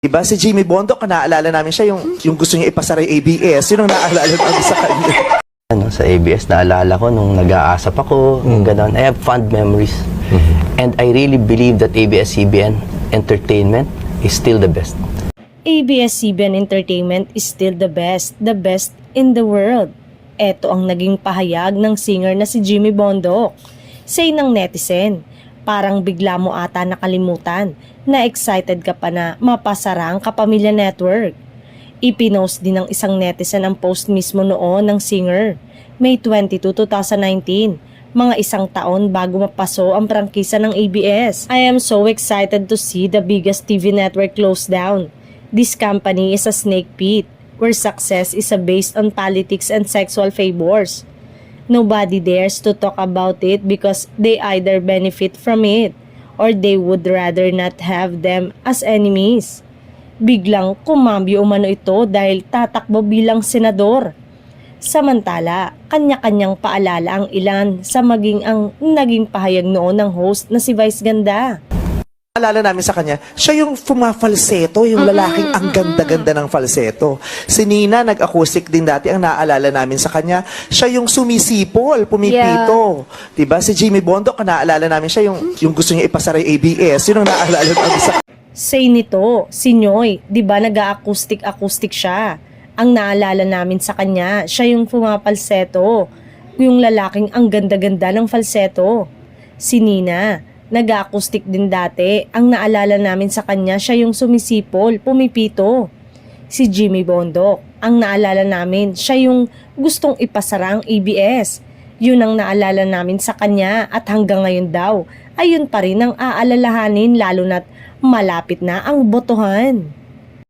Diba si Jimmy Bondo, naalala namin siya yung gusto niya ipasara yung ABS. Yun ang naalala namin sa kanya. Sa ABS, naalala ko nung nag-aasap ako, gano'n. I have fond memories. And I really believe that ABS-CBN Entertainment is still the best. ABS-CBN Entertainment is still the best in the world. Ito ang naging pahayag ng singer na si Jimmy Bondo. Say ng netizen, parang bigla mo ata nakalimutan na excited ka pa na mapasara ang Kapamilya Network. Ipinost din ng isang netizen ang post mismo noon ng singer, May 22, 2019, mga isang taon bago mapaso ang prangkisa ng ABS. I am so excited to see the biggest TV network close down. This company is a snake pit where success is based on politics and sexual favors. Nobody dares to talk about it because they either benefit from it or they would rather not have them as enemies. Biglang kumambyo umano ito dahil tatakbo bilang senador. Samantala, kanya-kanyang paalala ang ilan sa naging pahayag noon ng host na si Vice Ganda. Naalala namin sa kanya, siya yung fumafalseto, yung lalaking ang ganda-ganda ng falseto. Si Nina, nag-acoustic din dati, ang naalala namin sa kanya, siya yung sumisipol, pumipito. Diba? Si Jimmy Bondo, naalala namin siya yung gusto niya ipasara yung ABS. Yun ang naalala namin sa kanya. Say nito, si Nyoy, di ba nag-acoustic siya? Ang naalala namin sa kanya, siya yung fumapalseto, yung lalaking ang ganda-ganda ng falseto. Si Nina, nag-acoustic din dati, ang naalala namin sa kanya, siya yung sumisipol, pumipito. Si Jimmy Bondo, ang naalala namin, siya yung gustong ipasara ang ABS. Yun ang naalala namin sa kanya at hanggang ngayon daw, ayun pa rin ang aalalahanin lalo na't malapit na ang botohan.